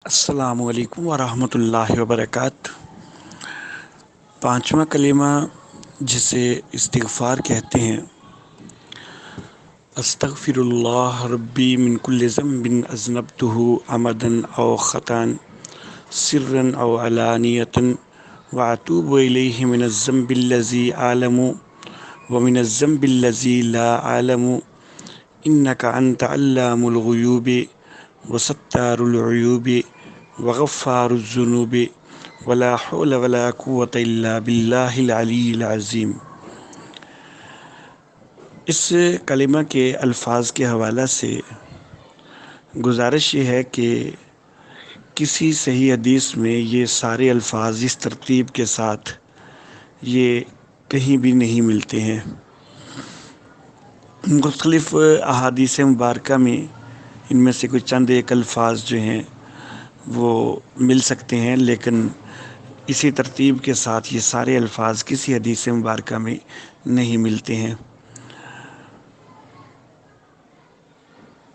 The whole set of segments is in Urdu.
السلام علیکم ورحمۃ اللہ وبرکاتہ۔ پانچواں کلمہ جسے استغفار کہتے ہیں، استغفر اللہ ربی من کل ذنب اذنبته عمدا او خطا سرا او علانیۃ واتوب الیہ من الذنب الذی اعلم ومن الذنب الذی لا اعلم انک انت علام الغیوب وستار العیوب وغفار الذنوب ولا حول ولا قوة الا باللہ العلی العظیم۔ اس کلمہ کے الفاظ کے حوالہ سے گزارش یہ ہے کہ کسی صحیح حدیث میں یہ سارے الفاظ اس ترتیب کے ساتھ یہ کہیں بھی نہیں ملتے ہیں۔ مختلف احادیث مبارکہ میں ان میں سے کچھ چند ایک الفاظ جو ہیں وہ مل سکتے ہیں، لیکن اسی ترتیب کے ساتھ یہ سارے الفاظ کسی حدیث مبارکہ میں نہیں ملتے ہیں۔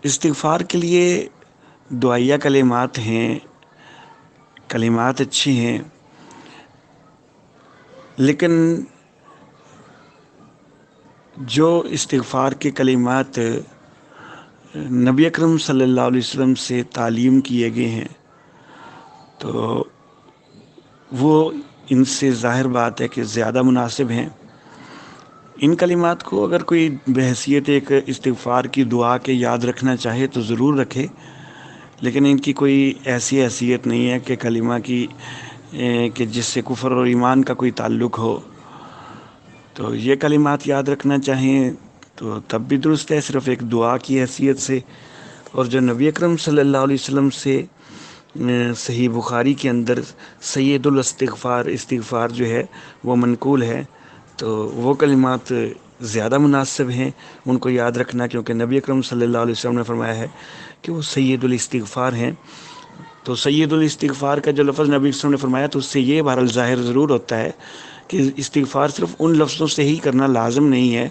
استغفار کے لیے دعائیہ کلمات ہیں، کلمات اچھی ہیں، لیکن جو استغفار کے کلمات نبی اکرم صلی اللہ علیہ وسلم سے تعلیم کیے گئے ہیں تو وہ ان سے ظاہر بات ہے کہ زیادہ مناسب ہیں۔ ان کلمات کو اگر کوئی بحیثیت ایک استغفار کی دعا کے یاد رکھنا چاہے تو ضرور رکھے، لیکن ان کی کوئی ایسی حیثیت نہیں ہے کہ کلمہ کی کہ جس سے کفر اور ایمان کا کوئی تعلق ہو۔ تو یہ کلمات یاد رکھنا چاہیں تو تب بھی درست ہے، صرف ایک دعا کی حیثیت سے۔ اور جو نبی اکرم صلی اللہ علیہ وسلم سے صحیح بخاری کے اندر سید الاستغفار استغفار جو ہے وہ منقول ہے، تو وہ کلمات زیادہ مناسب ہیں ان کو یاد رکھنا، کیونکہ نبی اکرم صلی اللہ علیہ وسلم نے فرمایا ہے کہ وہ سید الاستغفار ہیں۔ تو سید الاستغفار کا جو لفظ نبی صلی اللہ علیہ وسلم نے فرمایا تو اس سے یہ بہرحال ظاہر ضرور ہوتا ہے کہ استغفار صرف ان لفظوں سے ہی کرنا لازم نہیں ہے،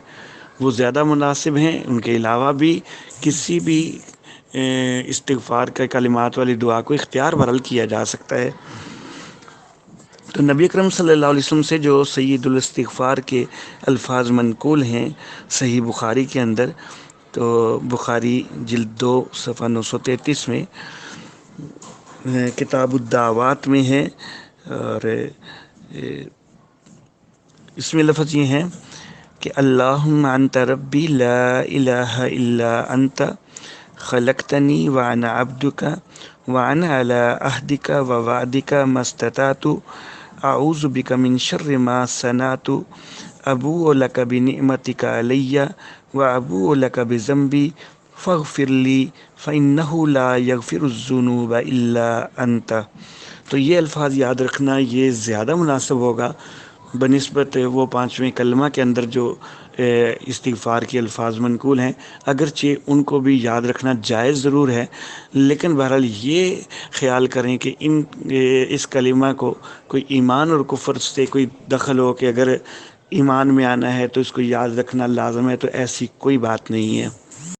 وہ زیادہ مناسب ہیں۔ ان کے علاوہ بھی کسی بھی استغفار کا کلمات والی دعا کو اختیار بہرحال کیا جا سکتا ہے۔ تو نبی اکرم صلی اللہ علیہ وسلم سے جو سید الاستغفار کے الفاظ منقول ہیں صحیح بخاری کے اندر، تو بخاری جلد 2 صفحہ 933 میں کتاب الدعوات میں ہے، اور اس میں لفظ یہ ہیں کہ اللہم انت ربی لا الہ الا انت خلقتنی وانا عبدک وانا علی عہدک ووعدک ما استطعت اعوذ بک من شر ما صنعت ابوء لک بنعمتک علی وابوء لک بذنبی فاغفر لی فانہ لا یغفر الذنوب الا انت۔ تو یہ الفاظ یاد رکھنا یہ زیادہ مناسب ہوگا بنسبت وہ پانچویں کلمہ کے اندر جو استغفار کے الفاظ منقول ہیں، اگرچہ ان کو بھی یاد رکھنا جائز ضرور ہے، لیکن بہرحال یہ خیال کریں کہ اس کلمہ کو کوئی ایمان اور کفر سے کوئی دخل ہو کہ اگر ایمان میں آنا ہے تو اس کو یاد رکھنا لازم ہے، تو ایسی کوئی بات نہیں ہے۔